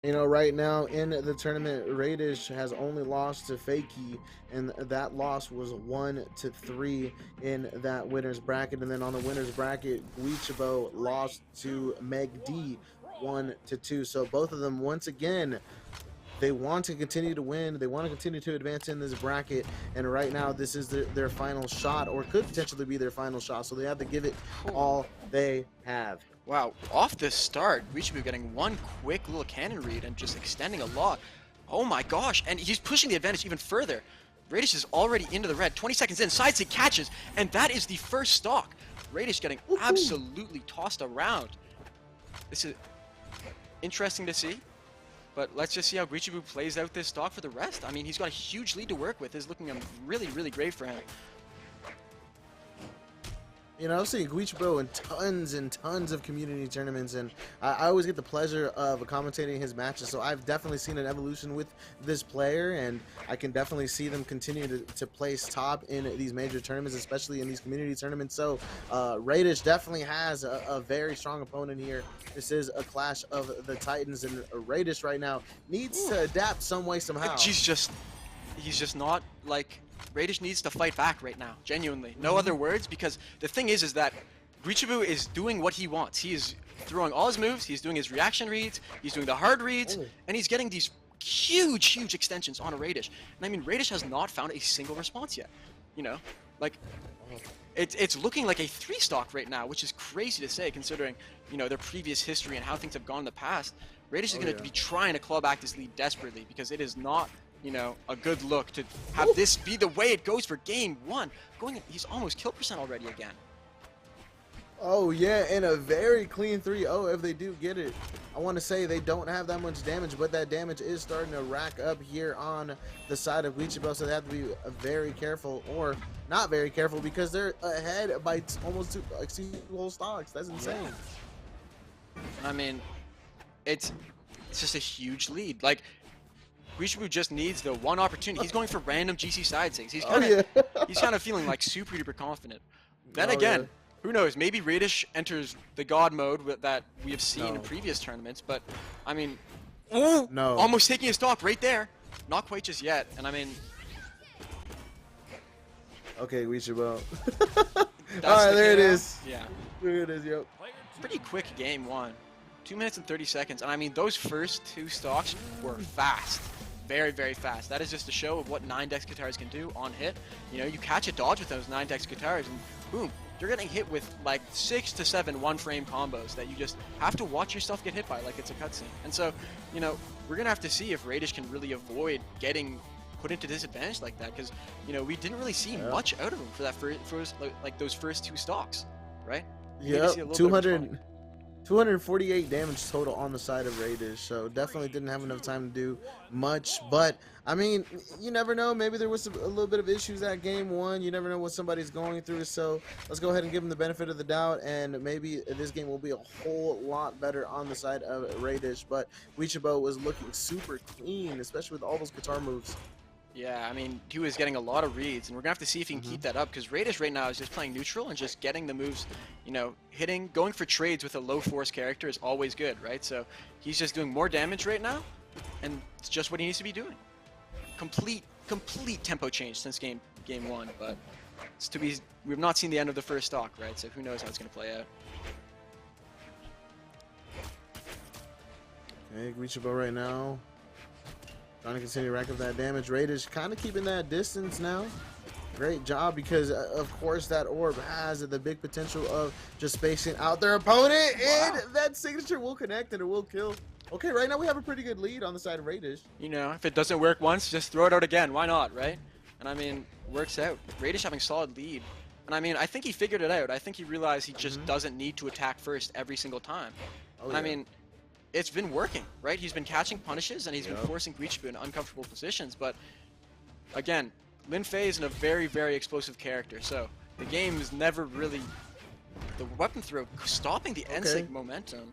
You know, right now in the tournament, Raydish has only lost to Fakey, and that loss was 1-3 in that winner's bracket. And then on the winner's bracket, Guichabou lost to Meg D 1-2. So both of them, once again, they want to continue to win. They want to continue to advance in this bracket. And right now, this is their final shot, or could potentially be their final shot. So they have to give it all they have. Wow, off the start, Guichabou getting one quick little cannon read and just extending a lot. Oh my gosh, and he's pushing the advantage even further. Raydish is already into the red, 20 seconds in, side stick catches, and that is the first stock. Raydish getting absolutely tossed around. This is interesting to see, but let's just see how Guichabou plays out this stock for the rest. I mean, he's got a huge lead to work with. It's looking really, really great for him. You know, I've seen Guichabou in tons and tons of community tournaments, and I always get the pleasure of commentating his matches, so I've definitely seen an evolution with this player, and I can definitely see them continue to place top in these major tournaments, especially in these community tournaments. So Raydish definitely has a very strong opponent here. This is a clash of the Titans, and Raydish right now needs to adapt some way, somehow. He's just not, like, Raydish needs to fight back right now, genuinely. No other words, because the thing is that Guichabou is doing what he wants. He is throwing all his moves, he's doing his reaction reads, he's doing the hard reads, and he's getting these huge extensions on a Raydish. And I mean, Raydish has not found a single response yet. You know, like, it's looking like a 3-stock right now, which is crazy to say considering, you know, their previous history and how things have gone in the past. Raydish is going to be trying to claw back this lead desperately, because it is not, you know, a good look to have this be the way it goes for game one. He's almost kill percent already again. Oh yeah, and a very clean 3-0 if they do get it. I want to say they don't have that much damage, but that damage is starting to rack up here on the side of Guichabou, so they have to be very careful, or not very careful, because they're ahead by almost two whole stocks. That's insane. I mean, it's just a huge lead. Like, Guichabou just needs the one opportunity. He's going for random GC side stakes. He's kind of feeling like super duper confident. Then again, who knows? Maybe Raydish enters the god mode that we have seen in previous tournaments. But I mean, almost taking a stock right there. Not quite just yet. And I mean, okay, Guichabou. All right, there it is. Yeah, there it is. Yep. Pretty quick game one. 2 minutes and 30 seconds. And I mean, those first 2 stocks were fast. Very fast. That is just a show of what 9-dex guitars can do on hit. You know, you catch a dodge with those 9-dex guitars and boom, you're getting hit with like 6 to 7 one-frame combos that you just have to watch yourself get hit by like it's a cutscene. And so, you know, we're going to have to see if Raydish can really avoid getting put into disadvantage like that, because, you know, we didn't really see much out of him for that first like those first 2 stocks, right? Yeah, 248 damage total on the side of Raydish, so definitely didn't have enough time to do much. But I mean, you never know, maybe there was a little bit of issues at game one. You never know what somebody's going through, so let's go ahead and give them the benefit of the doubt, and maybe this game will be a whole lot better on the side of Raydish. But Guichabou was looking super clean, especially with all those guitar moves. Yeah, I mean, he was getting a lot of reads, and we're going to have to see if he can keep that up, because Raydish right now is just playing neutral and just getting the moves, you know, going for trades with a low force character is always good, right? So he's just doing more damage right now, and it's just what he needs to be doing. Complete tempo change since game one, but we've not seen the end of the first stock, right? So who knows how it's going to play out. Okay, Guichabou right now trying to continue to rack up that damage. Raydish kind of keeping that distance now. Great job, because of course that orb has the big potential of just spacing out their opponent, and that signature will connect and it will kill. Okay, right now we have a pretty good lead on the side of Raydish. You know, if it doesn't work once, just throw it out again. Why not, right? And I mean, works out. Raydish having solid lead. And I mean, I think he figured it out. I think he realized he just doesn't need to attack first every single time. And I mean, it's been working, right? He's been catching punishes, and he's been forcing Guichabou in uncomfortable positions. But again, Lin Fei is a very explosive character, so the game is never really the weapon throw stopping the NSYNC momentum.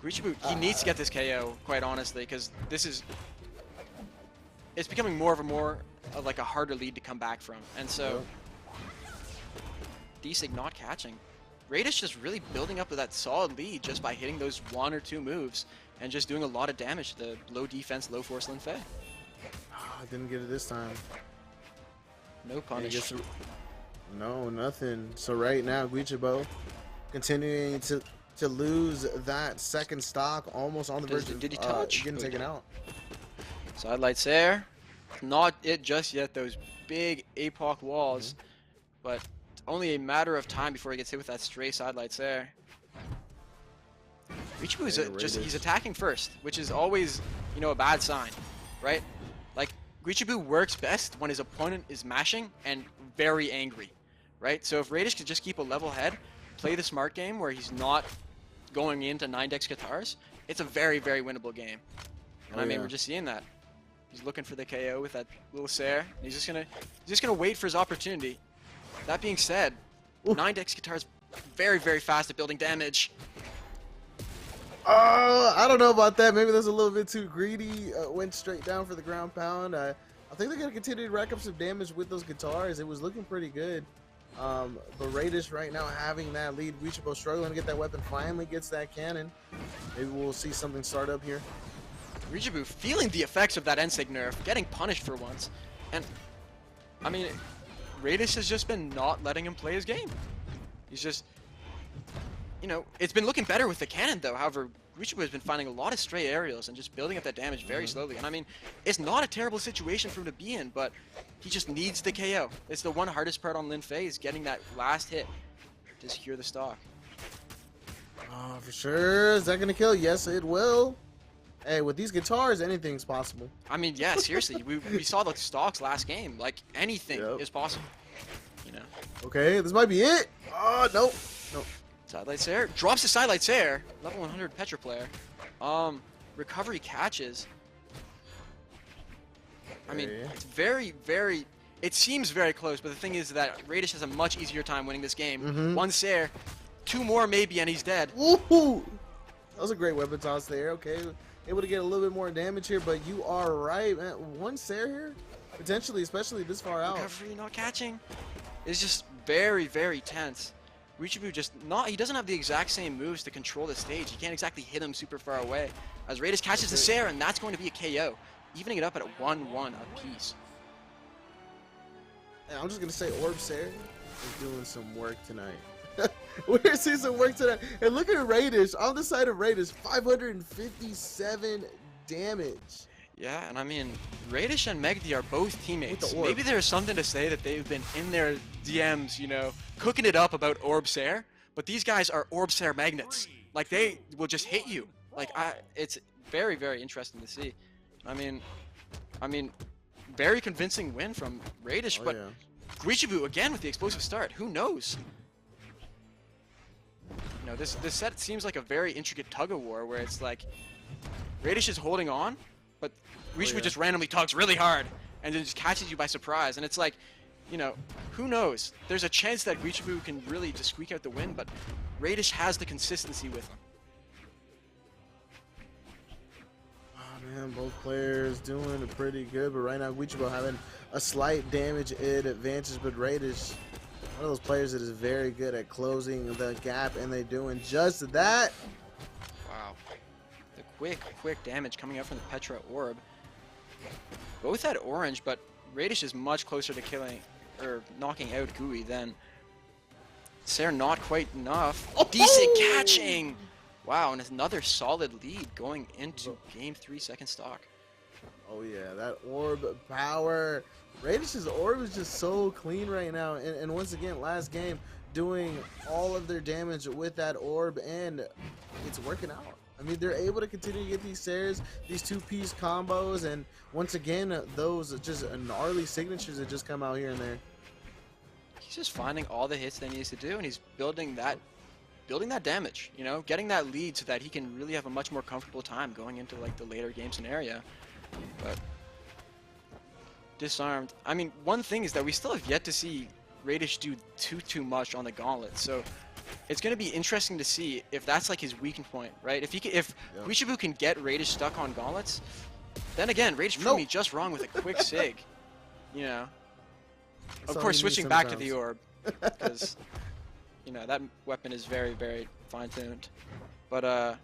Guichabou, he needs to get this KO, quite honestly, because it's becoming more of like a harder lead to come back from, and so D-Sig not catching. Raydish just really building up with that solid lead just by hitting those 1 or 2 moves. and just doing a lot of damage to the low defense, low force Lin Fei. I didn't get it this time. No punish. No, nothing. So right now, Guichabou continuing to lose that second stock, almost on the verge of did he touch? getting taken out. Side lights there. Not it just yet. Those big APOC walls, but it's only a matter of time before he gets hit with that stray side lights there. Guichabou is he's attacking first, which is always, you know, a bad sign, right? Like, Guichabou works best when his opponent is mashing and very angry, right? So if Raydish could just keep a level head, play the smart game where he's not going into 9-dex guitars, it's a very, very winnable game. And I mean, we're just seeing that. He's looking for the KO with that little Sair. He's just gonna wait for his opportunity. That being said, 9-dex guitars very, very fast at building damage. I don't know about that. Maybe that's a little bit too greedy. Went straight down for the ground pound. I think they're gonna continue to rack up some damage with those guitars. It was looking pretty good. But Raydish right now having that lead. Guichabou struggling to get that weapon. Finally gets that cannon. Maybe we'll see something start up here. Guichabou feeling the effects of that Ensig nerf, getting punished for once. And, I mean, Raydish has just been not letting him play his game. He's just, you know, it's been looking better with the cannon though. However, Guichabou has been finding a lot of stray aerials and just building up that damage very slowly. And I mean, it's not a terrible situation for him to be in, but he just needs the KO. It's the one hardest part on Lin Fei is getting that last hit to secure the stock. Oh, for sure. Is that gonna kill? Yes, it will. Hey, with these guitars, anything's possible. I mean, yeah, seriously. we saw the stocks last game. Like, anything is possible. You know. Okay, this might be it. Oh, nope. Nope. Sidelight Sair. Drops the Sidelight Sair. Level 100 Petra player. Recovery catches. I mean, it's very, very... It seems very close, but the thing is that Raydish has a much easier time winning this game. One Sair, 2 more maybe, and he's dead. Woohoo! That was a great weapon toss there. Okay, able to get a little bit more damage here, but you are right, man. 1 Sair here? Potentially, especially this far out. Recovery not catching. It's just very, very tense. Guichabou just not, he doesn't have the exact same moves to control the stage. He can't exactly hit him super far away. As Raydish catches the Sair, and that's going to be a KO. Evening it up at a 1-1 apiece. And I'm just going to say Orb Sair is doing some work tonight. We're seeing some work tonight. And look at Raydish, on the side of Raydish, 557 damage. Yeah, and I mean, Raydish and Megdi are both teammates. Maybe there's something to say that they've been in their DMs, you know, cooking it up about Orb Sair, but these guys are Orb Sair magnets. Like, they will just hit you. Like, it's very, very interesting to see. I mean, very convincing win from Raydish, but Guichabou again with the explosive start. Who knows? You know, this set seems like a very intricate tug-of-war where it's like Raydish is holding on, but Guichabou just randomly tugs really hard and then just catches you by surprise. And it's like, you know, who knows? There's a chance that Guichabou can really just squeak out the win, but Raydish has the consistency with him. Oh man, both players doing pretty good, but right now Guichabou having a slight damage advantage, but Raydish, one of those players that is very good at closing the gap, and they're doing just that. Wow. The quick damage coming out from the Petra Orb. Both had orange, but Raydish is much closer to killing, or knocking out Gui than Sair. Not quite enough. Decent catching! Wow, and another solid lead going into game 3 second stock. Oh yeah, that orb power. Raydish's orb is just so clean right now, and once again, last game doing all of their damage with that orb, and it's working out. I mean, they're able to continue to get these Sairs, these 2-piece combos, and once again, those just gnarly signatures that just come out here and there. He's just finding all the hits that he needs to do, and he's building that damage, you know, getting that lead so that he can really have a much more comfortable time going into like the later game scenario. But disarmed. I mean, one thing is that we still have yet to see Raydish do too much on the gauntlet, so it's going to be interesting to see if that's like his weakened point, right? If Guichabou can get Raydish stuck on gauntlets, then again, Raydish proved me just wrong with a quick sig, you know. Of course, switching back to the orb, because you know that weapon is very, very fine-tuned. But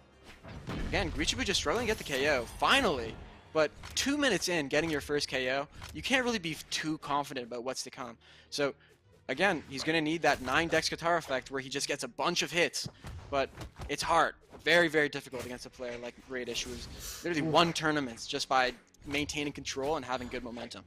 Again, Guichabou just struggling to get the KO, finally. But 2 minutes in, getting your first KO, you can't really be too confident about what's to come. So, again, he's going to need that 9 Dex Guitar effect where he just gets a bunch of hits. But it's hard. Very, very difficult against a player like Raydish, who's literally won tournaments just by maintaining control and having good momentum.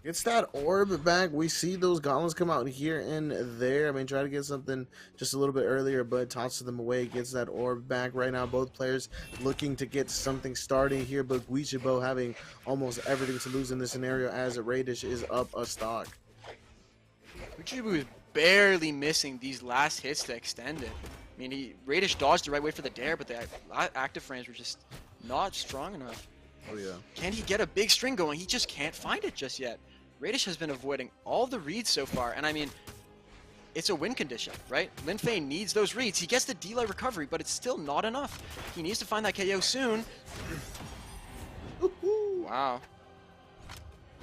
Gets that orb back. We see those gauntlets come out here and there. I mean, try to get something just a little bit earlier, but tosses them away. Gets that orb back. Right now, both players looking to get something starting here, but Guichabou having almost everything to lose in this scenario as Raydish is up a stock. Guichabou is barely missing these last hits to extend it. I mean, Raydish dodged the right way for the dare, but the active frames were just not strong enough. Oh, yeah. Can he get a big string going? He just can't find it just yet. Raydish has been avoiding all the reads so far, and I mean, it's a win condition, right? Linfei needs those reads. He gets the delay recovery, but it's still not enough. He needs to find that KO soon. Wow.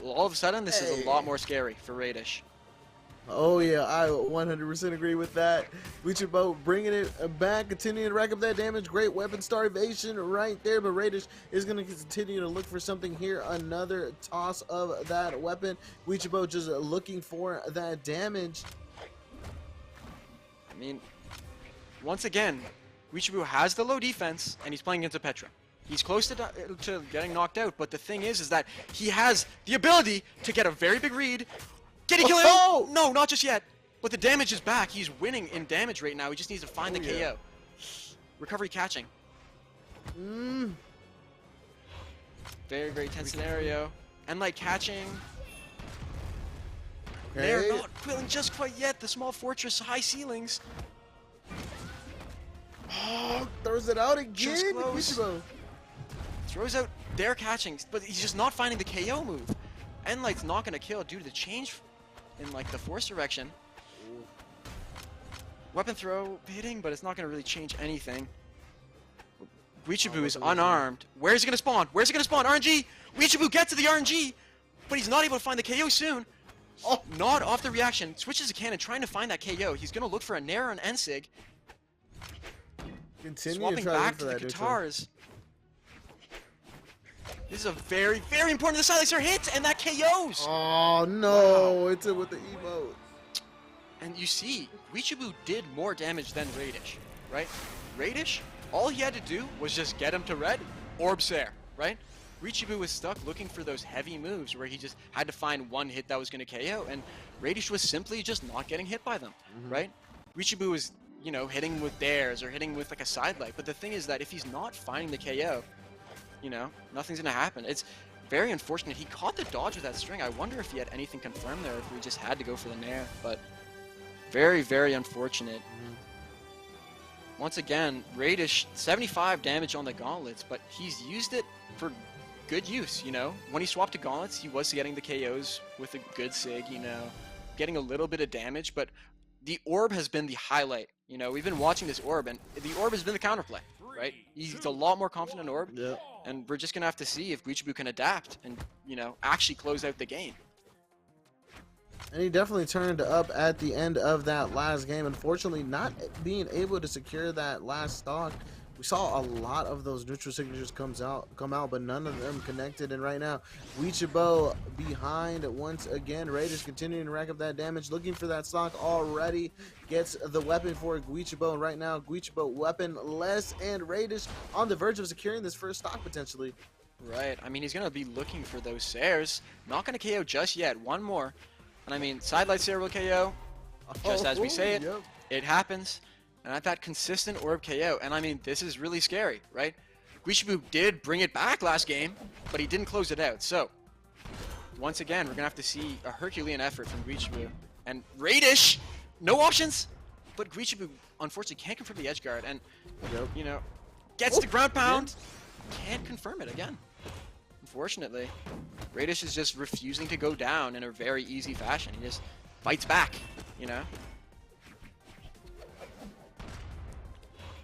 Well, all of a sudden, this is a lot more scary for Raydish. Oh yeah, I 100% agree with that. Guichabou bringing it back, continuing to rack up that damage. Great weapon starvation right there, but Raydish is going to continue to look for something here. Another toss of that weapon. Guichabou just looking for that damage. I mean, once again, Guichabou has the low defense, and he's playing against a Petra. He's close to getting knocked out, but the thing is that he has the ability to get a very big read. Can he kill him? Oh! No, not just yet. But the damage is back. He's winning in damage right now. He just needs to find the KO. Recovery catching. Very, very tense scenario. And like catching. Okay. They're not quilling just quite yet. The small fortress, high ceilings. Oh, throws it out again. Just close. Guichabou. Throws out their catching, but he's just not finding the KO move. Endlight's not going to kill due to the change in like the force direction. Weapon throw hitting, but it's not going to really change anything. Guichabou is unarmed. Where's he going to spawn? Where's he going to spawn? RNG! Guichabou gets to the RNG, but he's not able to find the KO soon. Oh, not off the reaction. Switches a cannon, trying to find that KO. He's going to look for a Nair on Ensig. Continue Swapping to try back to to look the for that guitars. This is a very, very important. The silencer hits, and that KOs. Oh no! It's it with the emote. And you see, Guichabou did more damage than Raydish, right? Raydish, all he had to do was just get him to red, orb Sair, right? Guichabou was stuck looking for those heavy moves where he just had to find one hit that was going to KO, and Raydish was simply just not getting hit by them, right? Guichabou was, you know, hitting with dares or hitting with like a side light, but the thing is that if he's not finding the KO, you know, nothing's going to happen. It's very unfortunate. He caught the dodge with that string. I wonder if he had anything confirmed there, if we just had to go for the Nair, but very, very unfortunate. Once again, Raydish, 75 damage on the gauntlets, but he's used it for good use, you know? When he swapped to gauntlets, he was getting the KOs with a good sig, you know, getting a little bit of damage, but the orb has been the highlight. You know, we've been watching this orb, and the orb has been the counterplay, right? He's a lot more confident orb, and we're just going to have to see if Guichabou can adapt and, you know, actually close out the game. And he definitely turned up at the end of that last game. Unfortunately, not being able to secure that last stock. We saw a lot of those neutral signatures come out, but none of them connected. And right now, Guichabou behind once again. Raydish continuing to rack up that damage, looking for that stock already. Gets the weapon for Guichabou. And right now, Guichabou weaponless, and Raydish on the verge of securing this first stock potentially. Right. I mean, he's going to be looking for those Sairs. Not going to KO just yet. One more. And I mean, sidelight Sair will KO. Just as we say it, it happens. And at that consistent orb KO, and I mean, this is really scary, right? Guichabou did bring it back last game, but he didn't close it out. So, once again, we're going to have to see a Herculean effort from Guichabou. And Raydish, no options, but Guichabou, unfortunately, can't confirm the edge guard, and, you know, gets the ground pound, can't confirm it again. Unfortunately, Raydish is just refusing to go down in a very easy fashion. He just fights back, you know?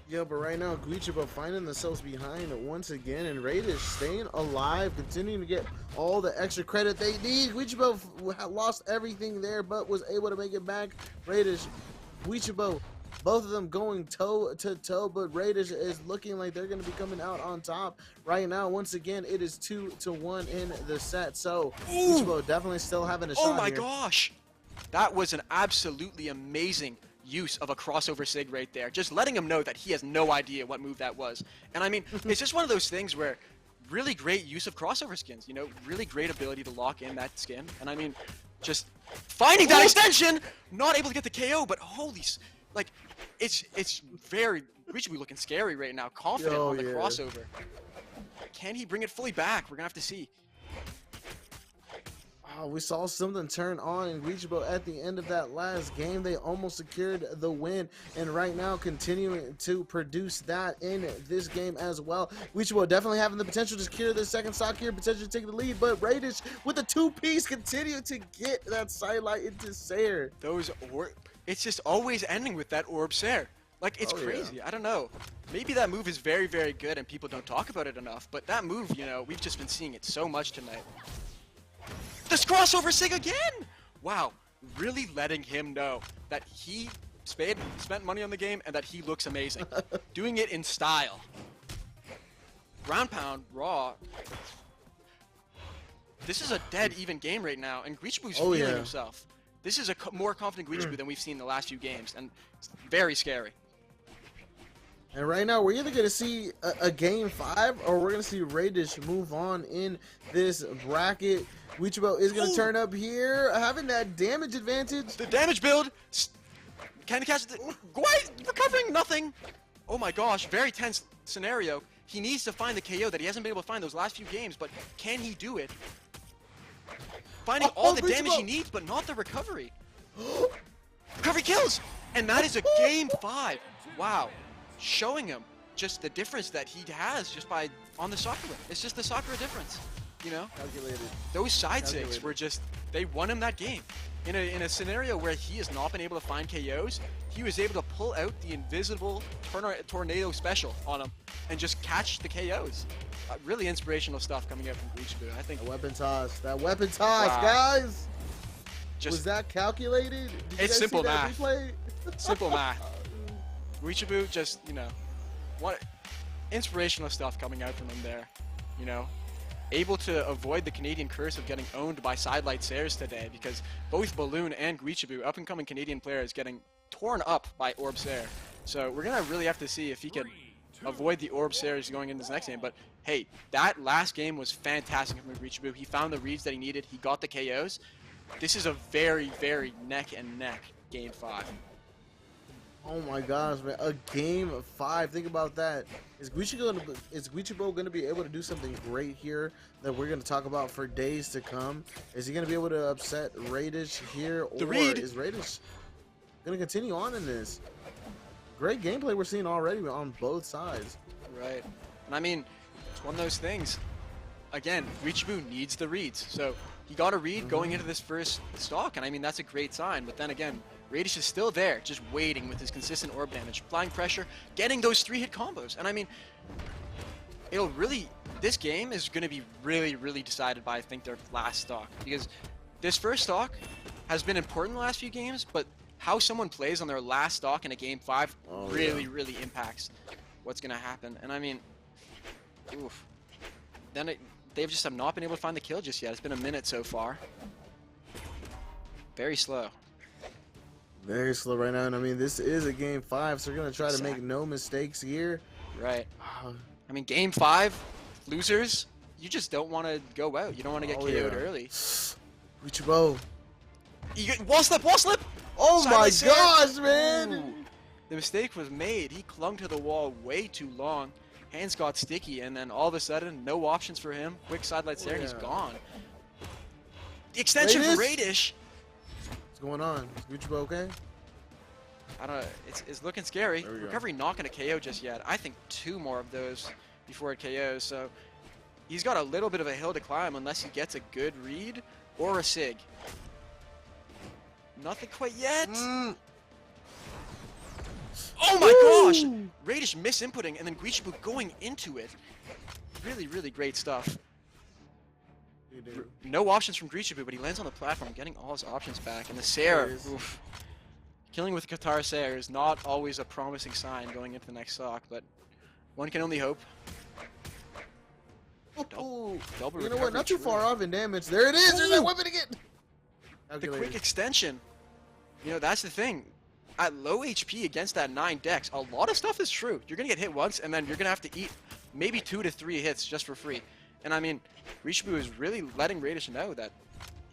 Yeah, but right now, Guichabou finding themselves behind once again, and Raydish staying alive, continuing to get all the extra credit they need. Guichabou lost everything there, but was able to make it back. Raydish, Guichabou Both of them going toe to toe, but Raydish is looking like they're going to be coming out on top right now. Once again, it is 2-1 in the set. So Guichabou definitely still having a shot. Oh my here. gosh, that was an absolutely amazing use of a crossover sig right there. Just letting him know that he has no idea what move that was. And I mean, it's just one of those things where really great use of crossover skins, you know, really great ability to lock in that skin. And I mean, just finding that extension, not able to get the KO, but holy, like, it's very, Guichabou looking scary right now, confident on the crossover. Can he bring it fully back? We're gonna have to see. Oh, we saw something turn on in Guichabou at the end of that last game. They almost secured the win, and right now continuing to produce that in this game as well. Guichabou definitely having the potential to secure the second stock here, potentially take the lead, but Raydish with the two-piece continue to get that sidelight into Sayer. It's just always ending with that orb Sayer. Like, it's crazy. Yeah. I don't know. Maybe that move is very, very good and people don't talk about it enough, but that move, you know, we've just been seeing it so much tonight. This crossover sig again! Wow, really letting him know that he spent money on the game and that he looks amazing. Doing it in style. Ground pound, raw. This is a dead even game right now, and Guichabou's feeling himself. This is a more confident Guichabou than we've seen in the last few games, and it's very scary. And right now, we're either going to see a game 5, or we're going to see Raydish move on in this bracket. Guichabou is going to turn up here, having that damage advantage. The damage build. Can he catch the... Why? Recovering nothing. Oh my gosh, very tense scenario. He needs to find the KO that he hasn't been able to find those last few games, but can he do it? Finding all the damage he needs, but not the recovery. Recovery kills! And that is a game 5. Wow. Showing him just the difference that he has just by on the Sakura. It's just the Sakura difference, you know? Calculated. Those side sigs were just, they won him that game. In a scenario where he has not been able to find KOs, he was able to pull out the invisible tornado special on him and just catch the KOs. Really inspirational stuff coming out from Guichabou. I think that weapon toss, guys. Was that calculated? It's simple math. Simple math. Guichabou just, you know, what inspirational stuff coming out from him there, you know. Able to avoid the Canadian curse of getting owned by sidelight Sayers today, because both Balloon and Guichabou, up-and-coming Canadian players, getting torn up by Orb Sayer. So we're gonna really have to see if he can avoid the Orb Sayers going into this next game. But hey, that last game was fantastic from Guichabou. He found the reads that he needed. He got the KOs. This is a very, very neck and neck game 5. Oh my gosh, man. A game 5. Think about that. Is Guichabou going to be able to do something great here that we're going to talk about for days to come? Is he going to be able to upset Raydish here? Or is Raydish going to continue on in this? Great gameplay we're seeing already on both sides. Right. And I mean, it's one of those things. Again, Guichabou needs the reads. So he got a read going into this first stock, and I mean, that's a great sign. But then again, Raydish is still there, just waiting with his consistent orb damage, applying pressure, getting those 3-hit combos. And I mean, it'll really, this game is going to be really, really decided by, I think, their last stock. Because this first stock has been important the last few games, but how someone plays on their last stock in a game 5 really, really impacts what's going to happen. And I mean, oof. Then they've just have not been able to find the kill just yet. It's been a minute so far. Very slow. Very slow right now, and I mean, this is a game 5, so we're going to try to make no mistakes here. Right. I mean, game 5, losers, you just don't want to go out. You don't want to get KO'd early. Guichabou. You get wall slip! Oh my gosh, man! Ooh. The mistake was made. He clung to the wall way too long. Hands got sticky, and then all of a sudden, no options for him. Quick sidelight there, and he's gone. The extension for Raydish. What's going on? Is Guichabou okay? I don't know. It's looking scary. Recovery not going to KO just yet. I think 2 more of those before it KOs. So he's got a little bit of a hill to climb unless he gets a good read or a sig. Nothing quite yet. Oh my gosh! Raydish misinputting and then Guichabou going into it. Really, really great stuff. No options from Guichabou, but he lands on the platform, getting all his options back. And the Sayer, Killing with Qatar Sayer is not always a promising sign going into the next stock, but one can only hope. Oh, Double you know what? Not too recovery far off in damage. There it is. There's that Ooh. weapon again. The quick extension. You know, that's the thing. At low HP against that 9 dex, a lot of stuff is true. You're going to get hit once, and then you're going to have to eat maybe 2 to 3 hits just for free. And I mean, Guichabou is really letting Raydish know that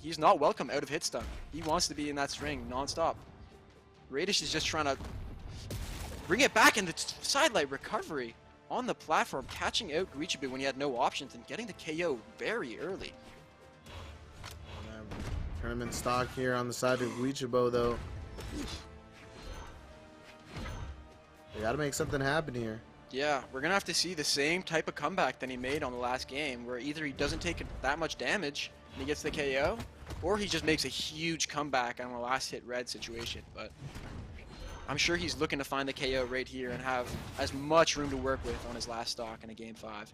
he's not welcome out of hit stun. He wants to be in that string non-stop. Raydish is just trying to bring it back in the sidelight recovery on the platform, catching out Guichabou when he had no options and getting the KO very early. Tournament stock here on the side of Guichabou, though. They gotta make something happen here. Yeah, we're gonna have to see the same type of comeback that he made on the last game, where either he doesn't take that much damage and he gets the KO, or he just makes a huge comeback on a last hit red situation. But I'm sure he's looking to find the KO right here and have as much room to work with on his last stock in a game 5.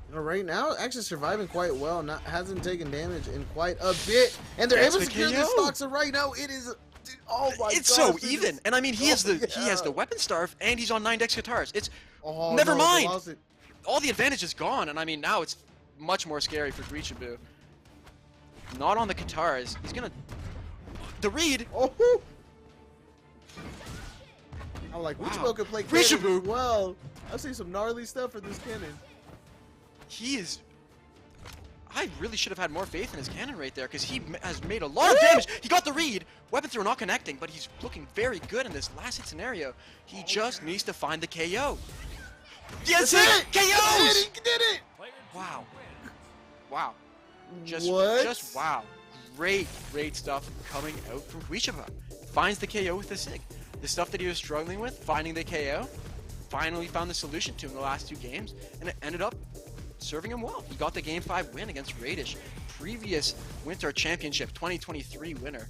You know, right now, actually surviving quite well. Hasn't taken damage in quite a bit, and they're able to secure this stock. So right now, it is. Dude, oh my god! It's so even, and I mean, he has the weapon starve, and he's on 9 dex guitars. It's never mind. All the advantage is gone, and I mean now it's much more scary for Guichabou. Not on the guitars. He's gonna the read. Oh. I like Guichabou can play Guichabou. as well. I've seen some gnarly stuff for this cannon. He is. I really should have had more faith in his cannon right there, because he has made a lot of damage. He got the read. Weapon throw not connecting, but he's looking very good in this last hit scenario. He just needs to find the KO. Yes, it! KOs! He did it! Wow. Wow. What? Just wow. Great stuff coming out from Guichabou. Finds the KO with the SIG. The stuff that he was struggling with, finding the KO, finally found the solution to in the last 2 games, and it ended up serving him well. He got the Game 5 win against Raydish, previous Winter Championship 2023 winner.